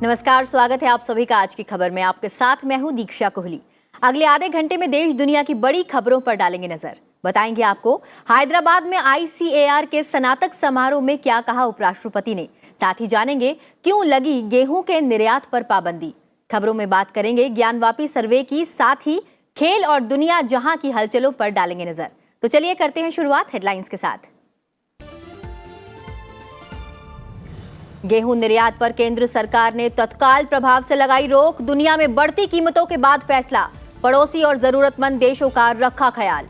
नमस्कार, स्वागत है आप सभी का आज की खबर में। आपके साथ मैं हूं दीक्षा कोहली। अगले आधे घंटे में देश दुनिया की बड़ी खबरों पर डालेंगे नजर। बताएंगे आपको हैदराबाद में ICAR के स्नातक समारोह में क्या कहा उपराष्ट्रपति ने। साथ ही जानेंगे क्यों लगी गेहूं के निर्यात पर पाबंदी। खबरों में बात करेंगे ज्ञानवापी सर्वे की, साथ ही खेल और दुनिया जहां की हलचलों पर डालेंगे नजर। तो चलिए करते हैं शुरुआत हेडलाइंस के साथ। गेहूं निर्यात पर केंद्र सरकार ने तत्काल प्रभाव से लगाई रोक। दुनिया में बढ़ती कीमतों के बाद फैसला, पड़ोसी और जरूरतमंद देशों का रखा ख्याल।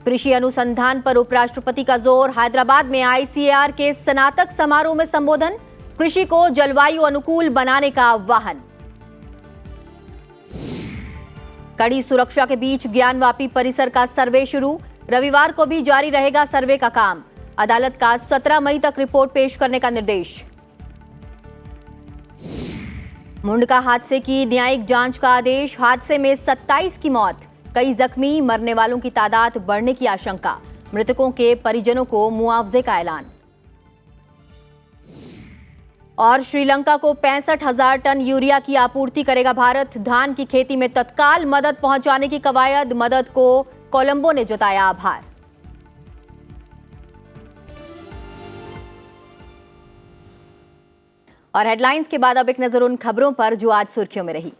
कृषि अनुसंधान पर उपराष्ट्रपति का जोर। हैदराबाद में ICAR के स्नातक समारोह में संबोधन। कृषि को जलवायु अनुकूल बनाने का आह्वान। कड़ी सुरक्षा के बीच ज्ञानवापी परिसर का सर्वे शुरू। रविवार को भी जारी रहेगा सर्वे का काम। अदालत का 17 मई तक रिपोर्ट पेश करने का निर्देश। मुंडका हादसे की न्यायिक जांच का आदेश। हादसे में 27 की मौत, कई जख्मी, मरने वालों की तादाद बढ़ने की आशंका। मृतकों के परिजनों को मुआवजे का ऐलान। और श्रीलंका को 65,000 टन यूरिया की आपूर्ति करेगा भारत। धान की खेती में तत्काल मदद पहुंचाने की कवायद। मदद को कोलंबो ने जताया आभार। और हेडलाइंस के बाद अब एक नजर उन खबरों पर जो आज सुर्खियों में रही।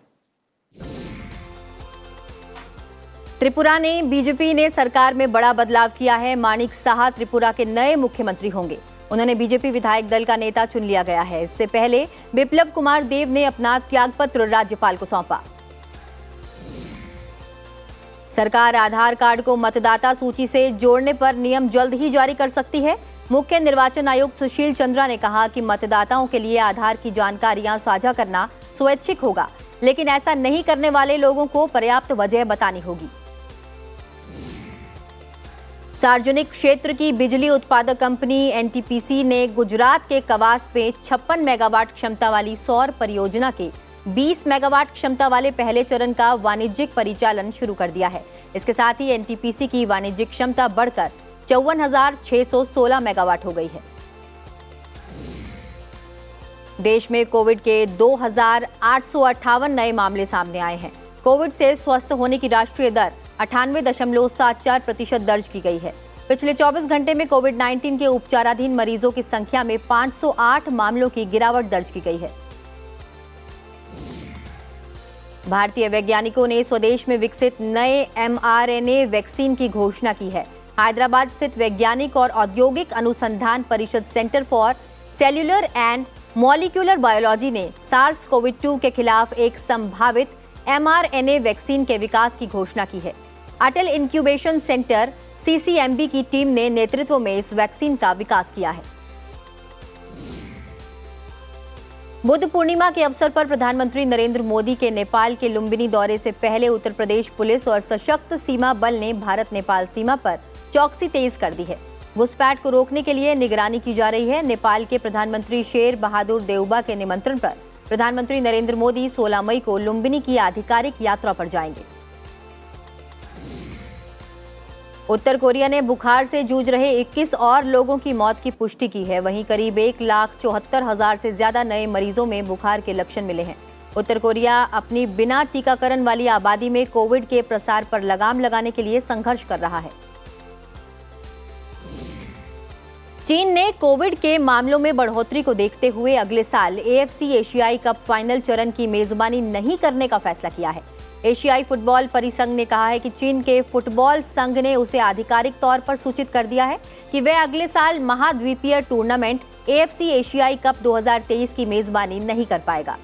त्रिपुरा ने बीजेपी ने सरकार में बड़ा बदलाव किया है। माणिक साहा त्रिपुरा के नए मुख्यमंत्री होंगे। उन्होंने बीजेपी विधायक दल का नेता चुन लिया गया है। इससे पहले बिप्लब कुमार देव ने अपना त्यागपत्र राज्यपाल को सौंपा। सरकार आधार कार्ड को मतदाता सूची से जोड़ने पर नियम जल्द ही जारी कर सकती है। मुख्य निर्वाचन आयुक्त सुशील चंद्रा ने कहा कि मतदाताओं के लिए आधार की जानकारियां साझा करना स्वैच्छिक होगा, लेकिन ऐसा नहीं करने वाले लोगों को पर्याप्त वजह बतानी होगी। सार्वजनिक क्षेत्र की बिजली उत्पादक कंपनी NTPC ने गुजरात के कवास में 56 मेगावाट क्षमता वाली सौर परियोजना के 20 मेगावाट क्षमता वाले पहले चरण का वाणिज्यिक परिचालन शुरू कर दिया है। इसके साथ ही NTPC की वाणिज्यिक क्षमता बढ़कर 54,616 मेगावाट हो गई है। देश में कोविड के 2,858 नए मामले सामने आए हैं। कोविड से स्वस्थ होने की राष्ट्रीय दर 98.74% दर्ज की गई है। पिछले 24 घंटे में कोविड-19 के उपचाराधीन मरीजों की संख्या में 508 मामलों की गिरावट दर्ज की गई है। भारतीय वैज्ञानिकों ने स्वदेश में विकसित नए mRNA वैक्सीन की घोषणा की है। हैदराबाद स्थित वैज्ञानिक और औद्योगिक अनुसंधान परिषद centre for cellular and molecular biology ने SARS-CoV-2 के खिलाफ एक संभावित mRNA वैक्सीन के विकास की घोषणा की है। अटल इंक्यूबेशन सेंटर CCMB की टीम ने नेतृत्व में इस वैक्सीन का विकास किया है। बुद्ध पूर्णिमा के अवसर पर प्रधानमंत्री नरेंद्र मोदी के नेपाल के लुम्बिनी दौरे से पहले उत्तर प्रदेश पुलिस और सशक्त सीमा बल ने भारत नेपाल सीमा पर चौकसी तेज कर दी है। घुसपैठ को रोकने के लिए निगरानी की जा रही है। नेपाल के प्रधानमंत्री शेर बहादुर देउबा के निमंत्रण पर प्रधानमंत्री नरेंद्र मोदी 16 मई को लुम्बिनी की आधिकारिक यात्रा पर जाएंगे। उत्तर कोरिया ने बुखार से जूझ रहे 21 और लोगों की मौत की पुष्टि की है। वहीं करीब 1,74,000 से ज्यादा नए मरीजों में बुखार के लक्षण मिले हैं। उत्तर कोरिया अपनी बिना टीकाकरण वाली आबादी में कोविड के प्रसार पर लगाम लगाने के लिए संघर्ष कर रहा है। चीन ने कोविड के मामलों में बढ़ोतरी को देखते हुए अगले साल AFC एशियाई कप फाइनल चरण की मेजबानी नहीं करने का फैसला किया है। एशियाई फुटबॉल परिसंघ ने कहा है कि चीन के फुटबॉल संघ ने उसे आधिकारिक तौर पर सूचित कर दिया है कि वह अगले साल महाद्वीपीय टूर्नामेंट AFC एशियाई कप 2023 की मेजबानी नहीं कर पाएगा।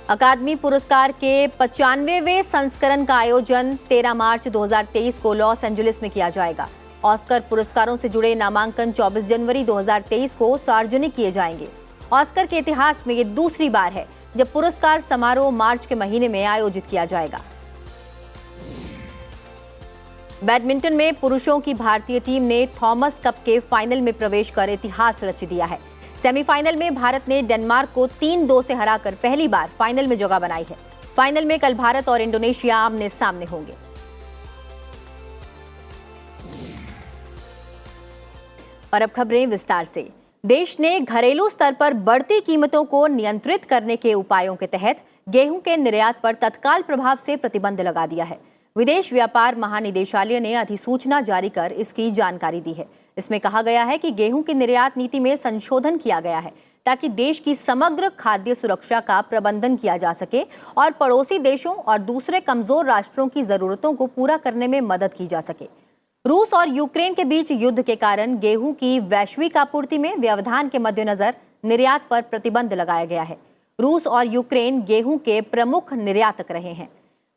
अकादमी पुरस्कार के 95वें संस्करण का आयोजन 13 मार्च 2023 को लॉस एंजलिस में किया जाएगा। ऑस्कर पुरस्कारों से जुड़े नामांकन 24 जनवरी 2023 को सार्वजनिक किए जाएंगे। ऑस्कर के इतिहास में ये दूसरी बार है जब पुरस्कार समारोह मार्च के महीने में आयोजित किया जाएगा। बैडमिंटन में पुरुषों की भारतीय टीम ने थॉमस कप के फाइनल में प्रवेश कर इतिहास रच दिया है। सेमीफाइनल में भारत ने डेनमार्क को 3-2 से हराकर पहली बार फाइनल में जगह बनाई है। फाइनल में कल भारत और इंडोनेशिया आमने सामने होंगे। और अब खबरें विस्तार से। देश ने घरेलू स्तर पर बढ़ती कीमतों को नियंत्रित करने के उपायों के तहत गेहूं के निर्यात पर तत्काल प्रभाव से प्रतिबंध लगा दिया है। विदेश व्यापार महानिदेशालय ने अधिसूचना जारी कर इसकी जानकारी दी है। इसमें कहा गया है कि गेहूं की निर्यात नीति में संशोधन किया गया है ताकि देश की समग्र खाद्य सुरक्षा का प्रबंधन किया जा सके और पड़ोसी देशों और दूसरे कमजोर राष्ट्रों की जरूरतों को पूरा करने में मदद की जा सके। रूस और यूक्रेन के बीच युद्ध के कारण गेहूं की वैश्विक आपूर्ति में व्यवधान के मद्देनजर निर्यात पर प्रतिबंध लगाया गया है। रूस और यूक्रेन गेहूं के प्रमुख निर्यातक रहे हैं।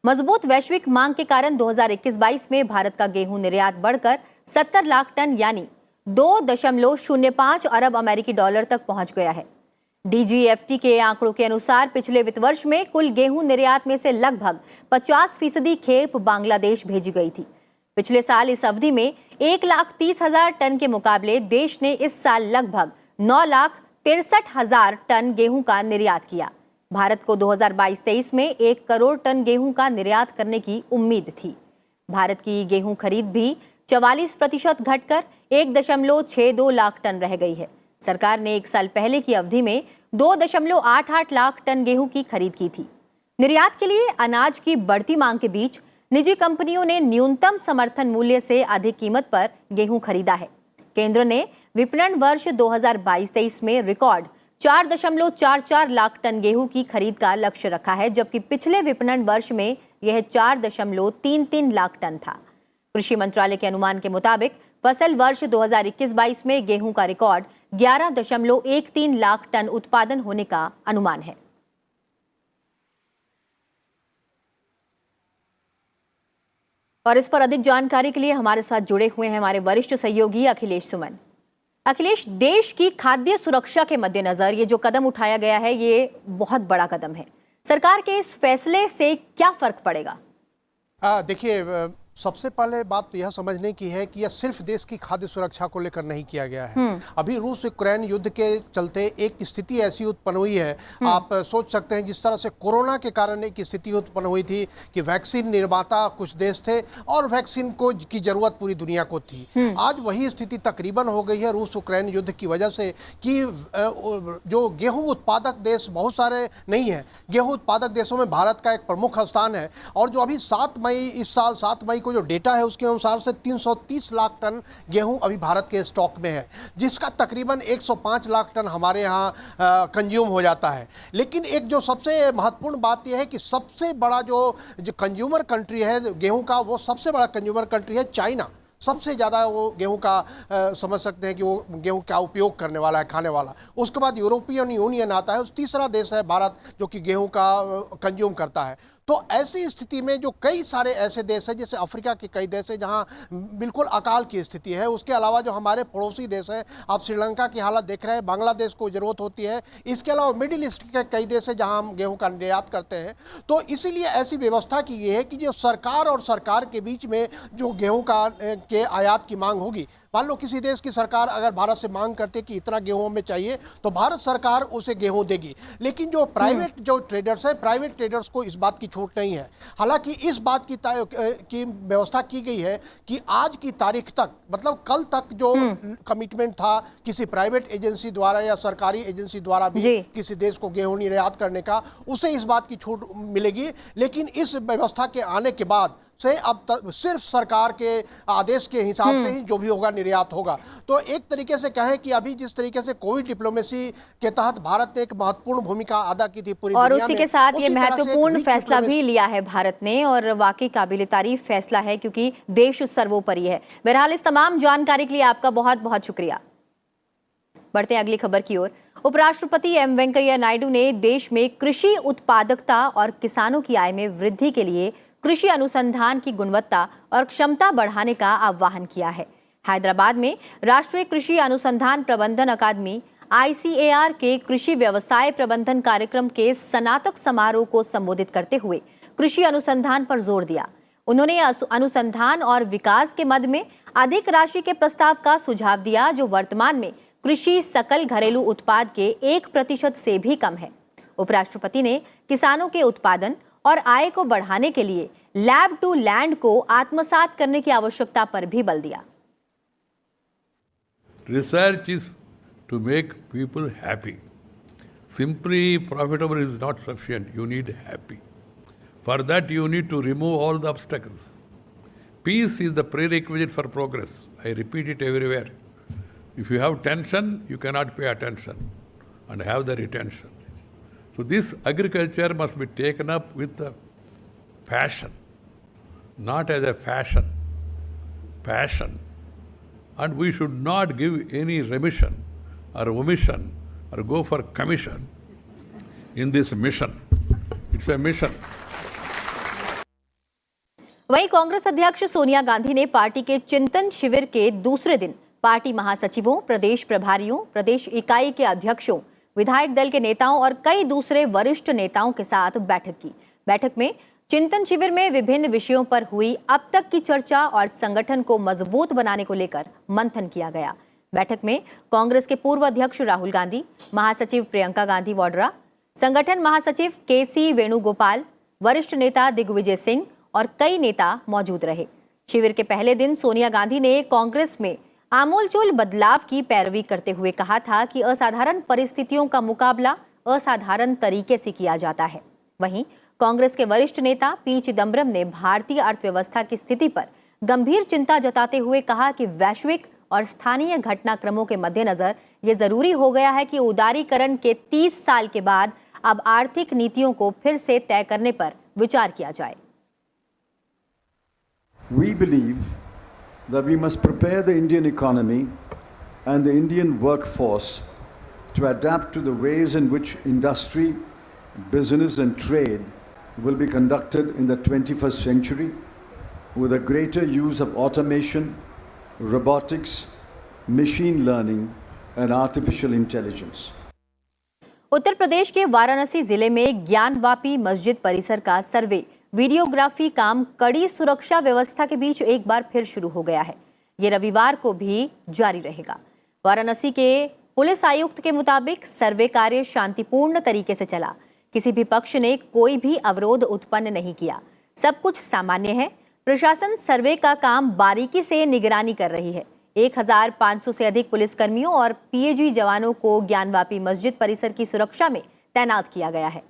मजबूत वैश्विक मांग के कारण 2021-22 में भारत का गेहूं निर्यात बढ़कर 70 लाख टन यानी 2.05 अरब अमेरिकी डॉलर तक पहुंच गया है। DGFT के आंकड़ों के अनुसार पिछले वित्त वर्ष में कुल गेहूं निर्यात में से लगभग 50% खेप बांग्लादेश भेजी गई थी। पिछले साल इस अवधि में 1,30,000 टन के मुकाबले देश ने इस साल लगभग 9,63,000 टन गेहूं का निर्यात किया। भारत को 2022-23 में 1 करोड़ टन गेहूं का निर्यात करने की उम्मीद थी। भारत की गेहूं खरीद भी 44% घटकर 1.62 लाख टन रह गई है। सरकार ने 1 साल पहले की अवधि में 2.88 लाख टन गेहूं की खरीद की थी। निर्यात के लिए अनाज की बढ़ती मांग के बीच निजी कंपनियों ने न्यूनतम समर्थन मूल्य से अधिक कीमत पर गेहूं खरीदा है। केंद्र ने विपणन वर्ष 2022-23 में रिकॉर्ड 4.44 लाख टन गेहूं की खरीद का लक्ष्य रखा है, जबकि पिछले विपणन वर्ष में यह 4.33 लाख टन था। कृषि मंत्रालय के अनुमान के मुताबिक फसल वर्ष 2021-22 में गेहूं का रिकॉर्ड 11.13 लाख टन उत्पादन होने का अनुमान है। और इस पर अधिक जानकारी के लिए हमारे साथ जुड़े हुए हैं हमारे वरिष्ठ सहयोगी अखिलेश सुमन। अखिलेश, देश की खाद्य सुरक्षा के मद्देनजर ये जो कदम उठाया गया है ये बहुत बड़ा कदम है। सरकार के इस फैसले से क्या फर्क पड़ेगा? देखिए, सबसे पहले बात तो यह समझने की है कि यह सिर्फ देश की खाद्य सुरक्षा को लेकर नहीं किया गया है। अभी रूस यूक्रेन युद्ध के चलते एक स्थिति ऐसी उत्पन्न हुई है, आप सोच सकते हैं जिस तरह से कोरोना के कारण एक स्थिति उत्पन्न हुई थी कि वैक्सीन निर्माता कुछ देश थे और वैक्सीन को की जरूरत पूरी दुनिया को थी। आज वही स्थिति तकरीबन हो गई है रूस यूक्रेन युद्ध की वजह से कि जो गेहूं उत्पादक देश बहुत सारे नहीं है, गेहूं उत्पादक देशों में भारत का एक प्रमुख स्थान है। और जो अभी 7 मई इस साल 7 मई को जो डेटा है उसके अनुसार से 330 लाख टन गेहूं अभी भारत के स्टॉक में है, जिसका तकरीबन 105 लाख टन हमारे यहाँ कंज्यूम हो जाता है। लेकिन एक जो सबसे महत्वपूर्ण बात यह है कि सबसे बड़ा जो कंज्यूमर कंट्री है गेहूं का, वो सबसे बड़ा कंज्यूमर कंट्री है चाइना। सबसे ज़्यादा वो गेहूं का समझ सकते हैं कि वो गेहूं का उपयोग करने वाला है, खाने वाला। उसके बाद यूरोपियन यूनियन आता है, उस तीसरा देश है भारत जो कि गेहूं का कंज्यूम करता है। तो ऐसी स्थिति में जो कई सारे ऐसे देश हैं, जैसे अफ्रीका के कई देश हैं जहां बिल्कुल अकाल की स्थिति है, उसके अलावा जो हमारे पड़ोसी देश हैं, आप श्रीलंका की हालत देख रहे हैं, बांग्लादेश को ज़रूरत होती है, इसके अलावा मिडिल ईस्ट के कई देश हैं जहां हम गेहूं का निर्यात करते हैं। तो इसीलिए ऐसी व्यवस्था की गई है कि जो सरकार और सरकार के बीच में जो गेहूँ के आयात की मांग होगी, मान लो किसी देश की सरकार अगर भारत से मांग करते कि इतना गेहूं हमें चाहिए तो भारत सरकार उसे गेहूं देगी। लेकिन जो प्राइवेट जो ट्रेडर्स है, प्राइवेट ट्रेडर्स को इस बात की छूट नहीं है। हालांकि इस बात की व्यवस्था की गई है कि आज की तारीख तक, मतलब कल तक जो कमिटमेंट था किसी प्राइवेट एजेंसी द्वारा या सरकारी एजेंसी द्वारा भी किसी देश को गेहूं निर्यात करने का, उसे इस बात की छूट मिलेगी। लेकिन इस व्यवस्था के आने के बाद से अब सिर्फ सरकार के आदेश के हिसाब से ही जो भी होगा निर्यात होगा। तो एक तरीके से कहें कि अभी जिस तरीके से कोविड डिप्लोमेसी के तहत भारत ने एक महत्वपूर्ण भूमिका अदा की थी पूरी और दुनिया उसी में, के साथ ये महत्वपूर्ण फैसला भी लिया है भारत ने, और वाकई काबिल तारीफ फैसला है क्योंकि देश सर्वोपरि है। बहरहाल इस तमाम जानकारी के लिए आपका बहुत बहुत शुक्रिया। बढ़ते हैं अगली खबर की ओर। उपराष्ट्रपति एम वेंकैया नायडू ने देश में कृषि उत्पादकता और किसानों की आय में वृद्धि के लिए कृषि अनुसंधान की गुणवत्ता और क्षमता बढ़ाने का आह्वान किया है। हैदराबाद में राष्ट्रीय कृषि अनुसंधान प्रबंधन अकादमी ICAR के कृषि व्यवसाय प्रबंधन कार्यक्रम के स्नातक समारोह को संबोधित करते हुए कृषि अनुसंधान पर जोर दिया। उन्होंने अनुसंधान और विकास के मद में अधिक राशि के प्रस्ताव का सुझाव दिया, जो वर्तमान में कृषि सकल घरेलू उत्पाद के 1% से भी कम है। उपराष्ट्रपति ने किसानों के उत्पादन और आय को बढ़ाने के लिए लैब टू लैंड को आत्मसात करने की आवश्यकता पर भी बल दिया। Research is to make people happy. Simply profitable is not sufficient. You need happy. For that, you need to remove all the obstacles. Peace is the prerequisite for progress. I repeat it everywhere. If you have tension, you cannot pay attention and have the retention. So this agriculture must be taken up with the passion, not as a fashion. Passion. And we should not give any remission or omission or go for commission in this mission. It's a mission. वहीं कांग्रेस अध्यक्ष सोनिया गांधी ने party के चिंतन शिविर के दूसरे दिन party महासचिवों, प्रदेश प्रभारियों, प्रदेश इकाई के अध्यक्षों, विधायक दल के नेताओं और कई दूसरे वरिष्ठ नेताओं के साथ बैठक की। बैठक में चिंतन शिविर में विभिन्न विषयों पर हुई अब तक की चर्चा और संगठन को मजबूत बनाने को लेकर मंथन किया गया। बैठक में कांग्रेस के पूर्व अध्यक्ष राहुल गांधी, महासचिव प्रियंका गांधी वाड्रा, संगठन महासचिव केसी वेणुगोपाल, वरिष्ठ नेता दिग्विजय सिंह और कई नेता मौजूद रहे। शिविर के पहले दिन सोनिया गांधी ने कांग्रेस में आमूलचूल बदलाव की पैरवी करते हुए कहा था कि असाधारण परिस्थितियों का मुकाबला असाधारण तरीके से किया जाता है। वहीं कांग्रेस के वरिष्ठ नेता पी चिदंबरम ने भारतीय अर्थव्यवस्था की स्थिति पर गंभीर चिंता जताते हुए कहा कि वैश्विक और स्थानीय घटनाक्रमों के मद्देनजर ये जरूरी हो गया है कि उदारीकरण के 30 साल के बाद अब आर्थिक नीतियों को फिर से तय करने पर विचार किया जाए। We believe that we must prepare the Indian economy and the Indian workforce to adapt to the ways in which industry, business and trade will be conducted in the 21st century with a greater use of automation, robotics, machine learning and artificial intelligence. Uttar Pradesh के वाराणसी जिले में ज्ञानवापी मस्जिद परिसर का सर्वे videography काम कड़ी सुरक्षा व्यवस्था के बीच एक बार फिर शुरू हो गया है। ये रविवार को भी जारी रहेगा। वाराणसी के पुलिस आयुक्त के मुताबिक सर्वे कार्य शांतिपूर्ण तरीके से चला। किसी भी पक्ष ने कोई भी अवरोध उत्पन्न नहीं किया। सब कुछ सामान्य है। प्रशासन सर्वे का काम बारीकी से निगरानी कर रही है। 1500 से अधिक पुलिसकर्मियों और पीएजी जवानों को ज्ञानवापी मस्जिद परिसर की सुरक्षा में तैनात किया गया है।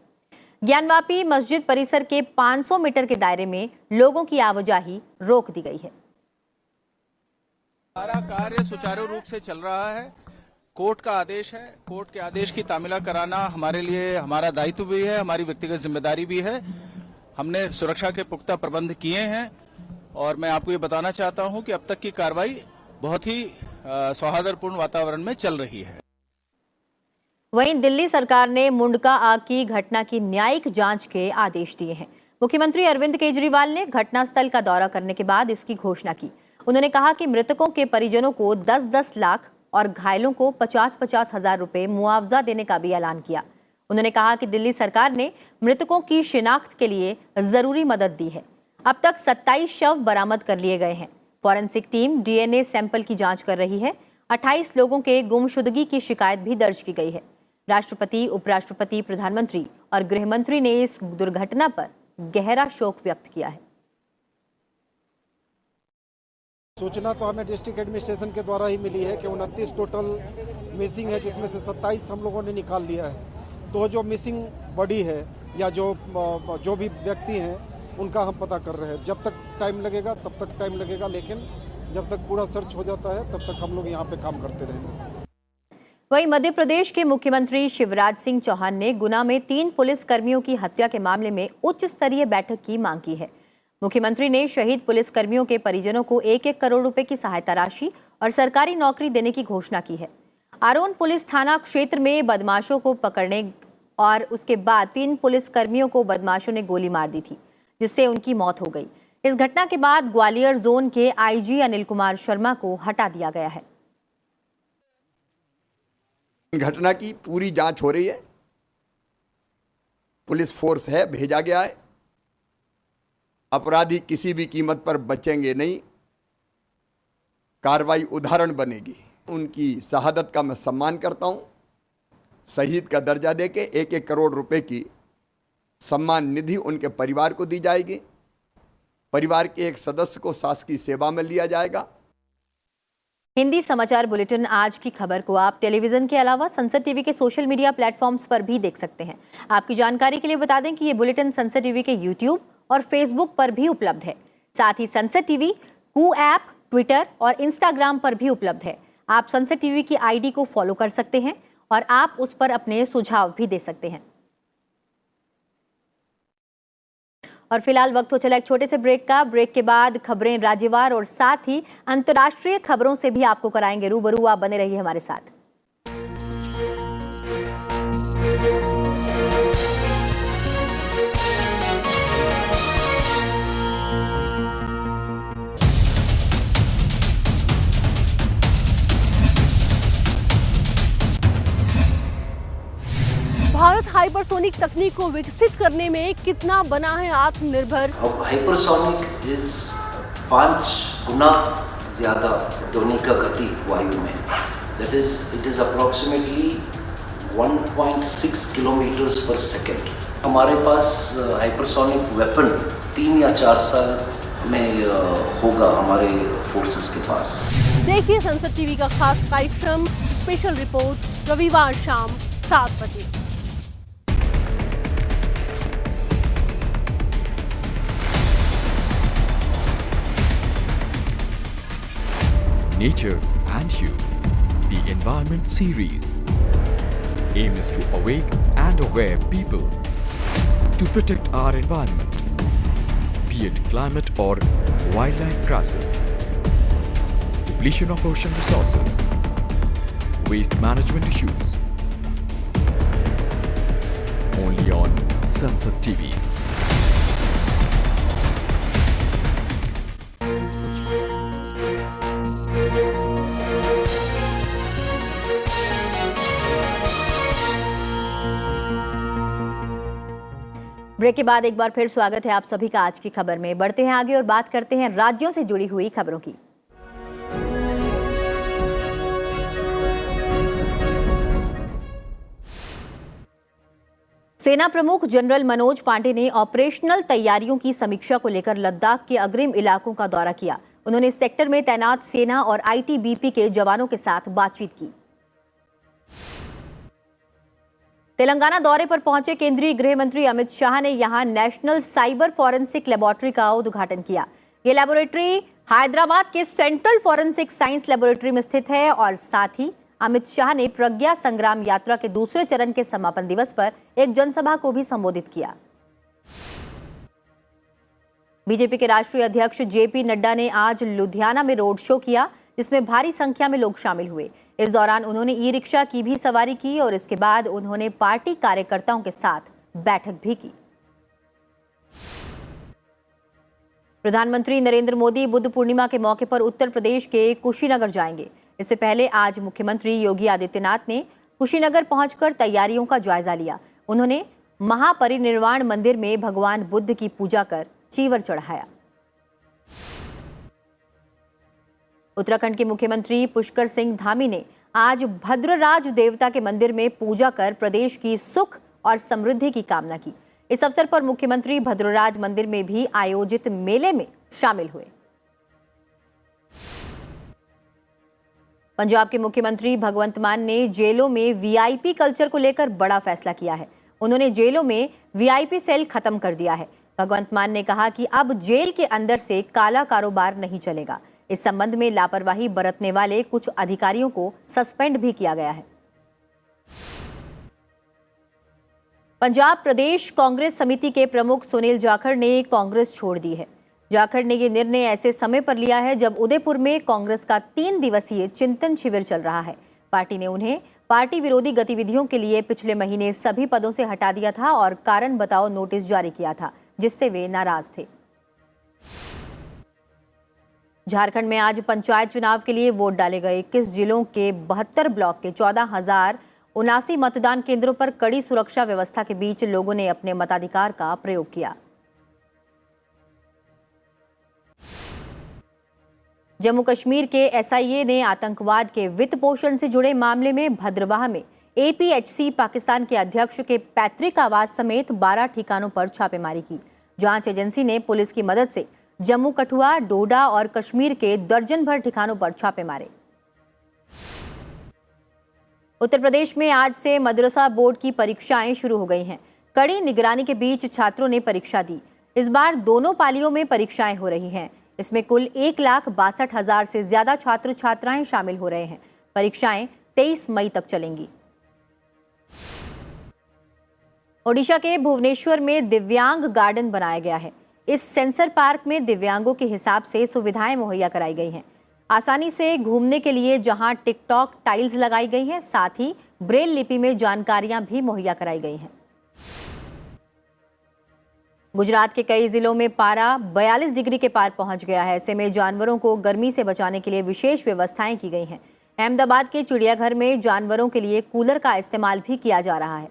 ज्ञानवापी मस्जिद परिसर के 500 मीटर के दायरे में लोगों की आवाजाही रोक दी गई है। सारा कार्य सुचारू रूप से चल रहा है। कोर्ट का आदेश है। कोर्ट के आदेश की तामीला कराना हमारे लिए हमारा दायित्व भी है, हमारी व्यक्तिगत जिम्मेदारी भी है। हमने सुरक्षा के पुख्ता प्रबंध किए हैं और मैं आपको ये बताना चाहता हूं कि अब तक की कार्रवाई बहुत ही सौहार्दपूर्ण वातावरण में चल रही है। वहीं दिल्ली सरकार ने मुंडका आग की घटना की न्यायिक जांच के आदेश दिए हैं। मुख्यमंत्री अरविंद केजरीवाल ने घटनास्थल का दौरा करने के बाद इसकी घोषणा की। उन्होंने कहा कि मृतकों के परिजनों को 10-10 लाख और घायलों को 50-50 हजार रुपए मुआवजा देने का भी ऐलान किया। उन्होंने कहा कि दिल्ली सरकार ने मृतकों की शिनाख्त के लिए जरूरी मदद दी है। अब तक 27 शव बरामद कर लिए गए हैं। फॉरेंसिक टीम डीएनए सैंपल की जांच कर रही है। 28 लोगों के गुमशुदगी की शिकायत भी दर्ज की गई है। राष्ट्रपति, उपराष्ट्रपति, प्रधानमंत्री और गृह मंत्री ने इस दुर्घटना पर गहरा शोक व्यक्त किया है। सूचना तो हमें डिस्ट्रिक्ट एडमिनिस्ट्रेशन के द्वारा ही मिली है कि 29 टोटल मिसिंग है, जिसमें से 27 हम लोगों ने निकाल लिया है। तो जो मिसिंग बॉडी है या जो भी व्यक्ति हैं उनका हम पता कर रहे हैं। जब तक टाइम लगेगा तब तक टाइम लगेगा, लेकिन जब तक पूरा सर्च हो जाता है तब तक हम लोग यहाँ पे काम करते रहेंगे। वहीं मध्य प्रदेश के मुख्यमंत्री शिवराज सिंह चौहान ने गुना में 3 पुलिसकर्मियों की हत्या के मामले में उच्च स्तरीय बैठक की मांग की है। मुख्यमंत्री ने शहीद पुलिसकर्मियों के परिजनों को 1-1 करोड़ रुपए की सहायता राशि और सरकारी नौकरी देने की घोषणा की है। आरोन पुलिस थाना क्षेत्र में बदमाशों को पकड़ने और उसके बाद 3 पुलिसकर्मियों को बदमाशों ने गोली मार दी थी, जिससे उनकी मौत हो गई। इस घटना के बाद ग्वालियर जोन के आईजी अनिल कुमार शर्मा को हटा दिया गया है। घटना की पूरी जांच हो रही है। पुलिस फोर्स है, भेजा गया है। अपराधी किसी भी कीमत पर बचेंगे नहीं। कार्रवाई उदाहरण बनेगी। उनकी शहादत का मैं सम्मान करता हूं। शहीद का दर्जा देके 1-1 करोड़ रुपए की सम्मान निधि उनके परिवार को दी जाएगी। परिवार के एक सदस्य को शासकीय सेवा में लिया जाएगा। हिंदी समाचार बुलेटिन आज की खबर को आप टेलीविजन के अलावा संसद टीवी के सोशल मीडिया प्लेटफॉर्म्स पर भी देख सकते हैं। आपकी जानकारी के लिए बता दें कि ये बुलेटिन संसद टीवी के यूट्यूब और फेसबुक पर भी उपलब्ध है। साथ ही संसद टीवी कू ऐप, ट्विटर और इंस्टाग्राम पर भी उपलब्ध है। आप संसद टीवी की आईडी को फॉलो कर सकते हैं और आप उस पर अपने सुझाव भी दे सकते हैं। और फिलहाल वक्त हो चला एक छोटे से ब्रेक का। ब्रेक के बाद खबरें राज्यवार और साथ ही अंतर्राष्ट्रीय खबरों से भी आपको कराएंगे रूबरू। आप बने रहिए हमारे साथ। भारत हाइपरसोनिक तकनीक को विकसित करने में कितना बना है आत्मनिर्भर। हाइपरसोनिक इज 5 गुना ज़्यादा ध्वनि का गति वायु में। That is it is approximately 1.6 kilometres पर सेकेंड। हमारे पास हाइपरसोनिक वेपन 3 या 4 साल में होगा हमारे फोर्सेस के पास। देखिए संसद टीवी का खास कार्यक्रम स्पेशल रिपोर्ट रविवार शाम 7 बजे। Nature and You, the Environment Series. Aim is to awake and aware people to protect our environment, be it climate or wildlife crisis, depletion of ocean resources, waste management issues. Only on Sansad TV. Break के बाद एक बार फिर स्वागत है आप सभी का आज की खबर में। बढ़ते हैं आगे और बात करते हैं राज्यों से जुड़ी हुई खबरों की। सेना प्रमुख जनरल मनोज पांडे ने ऑपरेशनल तैयारियों की समीक्षा को लेकर लद्दाख के अग्रिम इलाकों का दौरा किया। उन्होंने सेक्टर में तैनात सेना और आईटीबीपी के जवानों के साथ बातचीत की। तेलंगाना दौरे पर पहुंचे केंद्रीय गृह मंत्री अमित शाह ने यहां नेशनल साइबर फॉरेंसिक लेबोरेटरी का उद्घाटन किया। ये लेबोरेटरी हैदराबाद के सेंट्रल फॉरेंसिक साइंस लेबोरेटरी में स्थित है और साथ ही अमित शाह ने प्रज्ञा संग्राम यात्रा के दूसरे चरण के समापन दिवस पर एक जनसभा को भी संबोधित किया। बीजेपी के राष्ट्रीय अध्यक्ष जेपी नड्डा ने आज लुधियाना में रोड शो किया, जिसमें भारी संख्या में लोग शामिल हुए। इस दौरान उन्होंने ई रिक्शा की भी सवारी की और इसके बाद उन्होंने पार्टी कार्यकर्ताओं के साथ बैठक भी की। प्रधानमंत्री नरेंद्र मोदी बुद्ध पूर्णिमा के मौके पर उत्तर प्रदेश के कुशीनगर जाएंगे। इससे पहले आज मुख्यमंत्री योगी आदित्यनाथ ने कुशीनगर पहुंचकर तैयारियों का जायजा लिया। उन्होंने महापरिनिर्वाण मंदिर में भगवान बुद्ध की पूजा कर चीवर चढ़ाया। उत्तराखंड के मुख्यमंत्री पुष्कर सिंह धामी ने आज भद्रराज देवता के मंदिर में पूजा कर प्रदेश की सुख और समृद्धि की कामना की। इस अवसर पर मुख्यमंत्री भद्रराज मंदिर में भी आयोजित मेले में शामिल हुए। पंजाब के मुख्यमंत्री भगवंत मान ने जेलों में वीआईपी कल्चर को लेकर बड़ा फैसला किया है। उन्होंने जेलों में वीआईपी सेल खत्म कर दिया है। भगवंत मान ने कहा कि अब जेल के अंदर से काला कारोबार नहीं चलेगा। इस संबंध में लापरवाही बरतने वाले कुछ अधिकारियों को सस्पेंड भी किया गया है। पंजाब प्रदेश कांग्रेस समिति के प्रमुख सुनील जाखड़ ने कांग्रेस छोड़ दी है। जाखड़ ने यह निर्णय ऐसे समय पर लिया है जब उदयपुर में कांग्रेस का 3 दिवसीय चिंतन शिविर चल रहा है। पार्टी ने उन्हें पार्टी विरोधी गतिविधियों के लिए पिछले महीने सभी पदों से हटा दिया था और कारण बताओ नोटिस जारी किया था, जिससे वे नाराज थे। झारखंड में आज पंचायत चुनाव के लिए वोट डाले गए। 21 जिलों के 72 ब्लॉक के 14,079 मतदान केंद्रों पर कड़ी सुरक्षा व्यवस्था के बीच लोगों ने अपने मताधिकार का प्रयोग किया। जम्मू कश्मीर के एसआईए ने आतंकवाद के वित्त पोषण से जुड़े मामले में भद्रवाह में एपीएचसी पाकिस्तान के अध्यक्ष के पैतृक आवास समेत 12 ठिकानों पर छापेमारी की। जांच एजेंसी ने पुलिस की मदद से जम्मू, कठुआ, डोडा और कश्मीर के दर्जन भर ठिकानों पर छापे मारे। उत्तर प्रदेश में आज से मदरसा बोर्ड की परीक्षाएं शुरू हो गई हैं। कड़ी निगरानी के बीच छात्रों ने परीक्षा दी। इस बार दोनों पालियों में परीक्षाएं हो रही हैं। इसमें कुल 1,62,000 से ज्यादा छात्र छात्राएं शामिल हो रहे हैं। परीक्षाएं 23 मई तक चलेंगी। ओडिशा के भुवनेश्वर में दिव्यांग गार्डन बनाया गया है। इस सेंसर पार्क में दिव्यांगों के हिसाब से सुविधाएं मुहैया कराई गई हैं। आसानी से घूमने के लिए जहां टिकटॉक टाइल्स लगाई गई हैं, साथ ही ब्रेल लिपि में जानकारियां भी मुहैया कराई गई हैं। गुजरात के कई जिलों में पारा 42 डिग्री के पार पहुंच गया है। ऐसे में जानवरों को गर्मी से बचाने के लिए विशेष व्यवस्थाएं की गई हैं। अहमदाबाद के चिड़ियाघर में जानवरों के लिए कूलर का इस्तेमाल भी किया जा रहा है।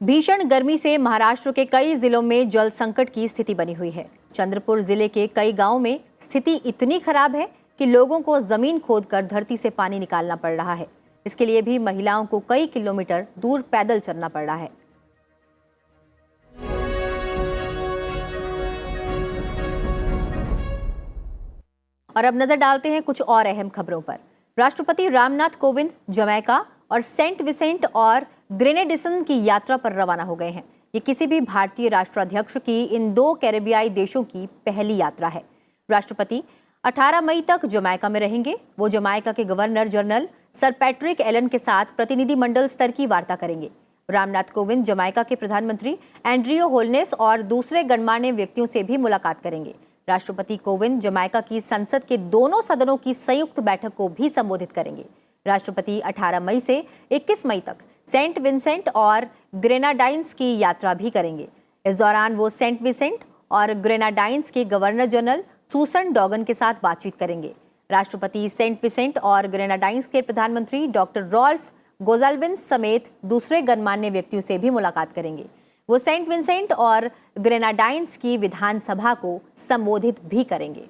भीषण गर्मी से महाराष्ट्र के कई जिलों में जल संकट की स्थिति बनी हुई है। चंद्रपुर जिले के कई गांवों में स्थिति इतनी खराब है कि लोगों को जमीन खोदकर धरती से पानी निकालना पड़ रहा है। इसके लिए भी महिलाओं को कई किलोमीटर दूर पैदल चलना पड़ रहा है। और अब नजर डालते हैं कुछ और अहम खबरों पर। राष्ट्रपति रामनाथ कोविंद जमैका और सेंट विसेंट और ग्रेनेडिसन की यात्रा पर रवाना हो गए हैं। ये किसी भी भारतीय राष्ट्राध्यक्ष की इन दो कैरेबियाई देशों की पहली यात्रा है। राष्ट्रपति 18 मई तक जमैका में रहेंगे। वो जमैका के governor general sir Patrick Allen के साथ प्रतिनिधिमंडल स्तर की वार्ता करेंगे। रामनाथ कोविंद जमैका के प्रधानमंत्री एंड्रियो होल्नेस और दूसरे गणमान्य व्यक्तियों से भी मुलाकात करेंगे। राष्ट्रपति कोविंद जमैका की संसद के दोनों सदनों की संयुक्त बैठक को भी संबोधित करेंगे। राष्ट्रपति 18 मई से 21 मई तक सेंट विंसेंट और ग्रेनाडाइंस की यात्रा भी करेंगे। इस दौरान वो सेंट विंसेंट और ग्रेनाडाइंस के गवर्नर जनरल सूसन डॉगन के साथ बातचीत करेंगे। राष्ट्रपति सेंट विंसेंट और ग्रेनाडाइंस के प्रधानमंत्री डॉक्टर रॉल्फ गोजाल्विन्स समेत दूसरे गणमान्य व्यक्तियों से भी मुलाकात करेंगे। वो सेंट विंसेंट और ग्रेनाडाइंस की विधानसभा को संबोधित भी करेंगे।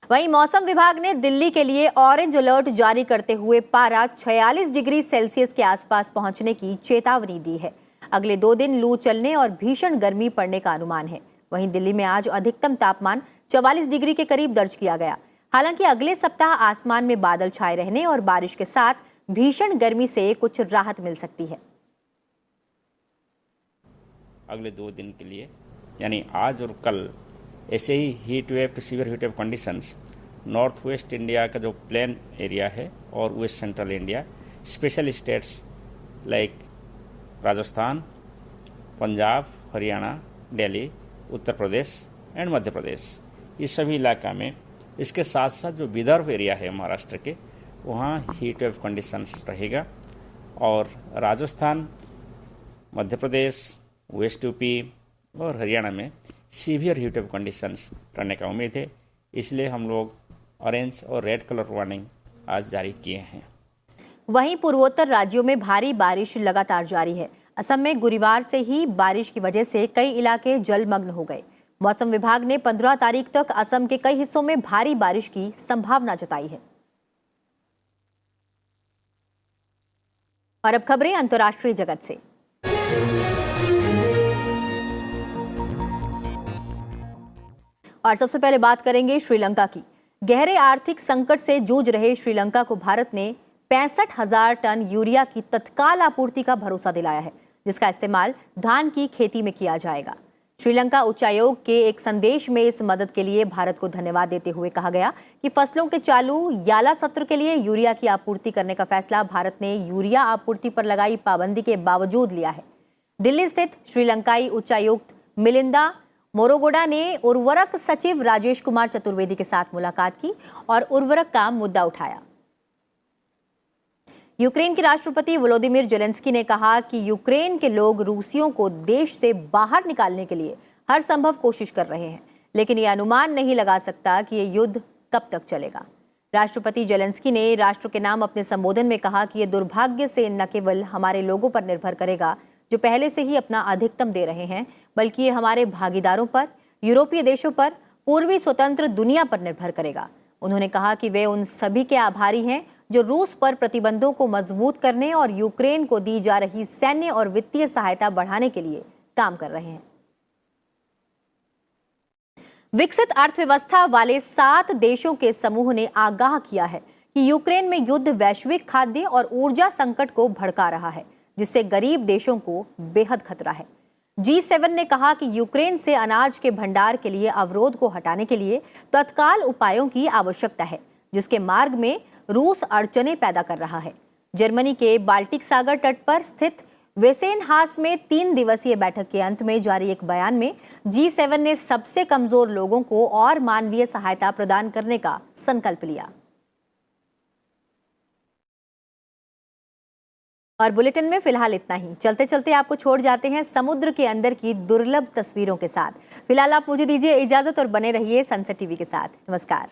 वहीं मौसम विभाग ने दिल्ली के लिए ऑरेंज अलर्ट जारी करते हुए पारा 46 डिग्री सेल्सियस के आसपास पहुंचने की चेतावनी दी है। अगले 2 दिन लू चलने और भीषण गर्मी पड़ने का अनुमान है। वहीं दिल्ली में आज अधिकतम तापमान 44 डिग्री के करीब दर्ज किया गया। हालांकि अगले सप्ताह आसमान में बादल छाए रहने और बारिश के साथ भीषण गर्मी से कुछ राहत मिल सकती है। अगले 2 दिन के लिए यानी आज और कल ऐसे ही heat wave to severe heat wave conditions north west India का जो प्लेन एरिया है और west central India, special states like Rajasthan, Punjab, Haryana, Delhi, Uttar Pradesh and Madhya Pradesh, इस सभी इलाका में, इसके साथ साथ जो विदर्भ एरिया है महाराष्ट्र के, वहाँ हीट वेव कंडीशंस रहेगा। और राजस्थान, मध्य प्रदेश, वेस्ट यूपी और हरियाणा में सीवियर हीट वेव कंडीशंस रहने का उम्मीद है। इसलिए हम लोग ऑरेंज और रेड कलर वार्निंग आज जारी किए हैं। वहीं पूर्वोत्तर राज्यों में भारी बारिश लगातार जारी है। असम में गुरुवार से ही बारिश की वजह से कई इलाके जलमग्न हो गए। मौसम विभाग ने 15 तारीख तक असम के कई हिस्सों में भारी बारिश की संभावना जताई है। और अब खबरें अंतर्राष्ट्रीय जगत से। और सबसे पहले बात करेंगे श्रीलंका की। गहरे आर्थिक संकट से जूझ रहे श्रीलंका को भारत ने 65,000 टन यूरिया की तत्काल आपूर्ति का भरोसा दिलाया है, जिसका इस्तेमाल धान की खेती में किया जाएगा। श्रीलंका उच्चायोग के एक संदेश में इस मदद के लिए भारत को धन्यवाद देते हुए कहा गया कि फसलों के चालू याला सत्र के लिए यूरिया की आपूर्ति करने का फैसला भारत ने यूरिया आपूर्ति पर लगाई पाबंदी के बावजूद लिया है। दिल्ली स्थित श्रीलंकाई उच्चायुक्त मिलिंदा मोरोगोडा ने उर्वरक सचिव राजेश कुमार चतुर्वेदी के साथ मुलाकात की और उर्वरक का मुद्दा उठाया। यूक्रेन के राष्ट्रपति वोलोदिमीर जेलेंस्की ने कहा कि यूक्रेन के लोग रूसियों को देश से बाहर निकालने के लिए हर संभव कोशिश कर रहे हैं, लेकिन ये अनुमान नहीं लगा सकता कि ये युद्ध कब तक चलेगा। राष्ट्रपति जेलेंस्की ने राष्ट्र के नाम अपने संबोधन में कहा कि ये दुर्भाग्य से न केवल हमारे लोगों पर निर्भर करेगा जो पहले से ही अपना अधिकतम दे रहे हैं, बल्कि ये हमारे भागीदारों पर, यूरोपीय देशों पर, पूर्वी स्वतंत्र दुनिया पर निर्भर करेगा। उन्होंने कहा कि वे उन सभी के आभारी हैं जो रूस पर प्रतिबंधों को मजबूत करने और यूक्रेन को दी जा रही सैन्य और वित्तीय सहायता बढ़ाने के लिए काम कर रहे हैं। विकसित अर्थव्यवस्था वाले 7 देशों के समूह ने आगाह किया है कि यूक्रेन में युद्ध वैश्विक खाद्य और ऊर्जा संकट को भड़का रहा है, जिससे गरीब देशों को बेहद खतरा है। G7 ने कहा कि यूक्रेन से अनाज के भंडार के लिए अवरोध को हटाने के लिए तत्काल उपायों की आवश्यकता है, जिसके मार्ग में रूस अड़चनें पैदा कर रहा है। जर्मनी के बाल्टिक सागर तट पर स्थित वेसेनहास में 3 दिवसीय बैठक के अंत में जारी एक बयान में G7 ने सबसे कमजोर लोगों को और मानवीय सहायता प्रदान करने का संकल्प लिया। और बुलेटिन में फिलहाल इतना ही। चलते चलते आपको छोड़ जाते हैं समुद्र के अंदर की दुर्लभ तस्वीरों के साथ। फिलहाल आप मुझे दीजिए इजाजत और बने रहिए सनसेट टीवी के साथ। नमस्कार।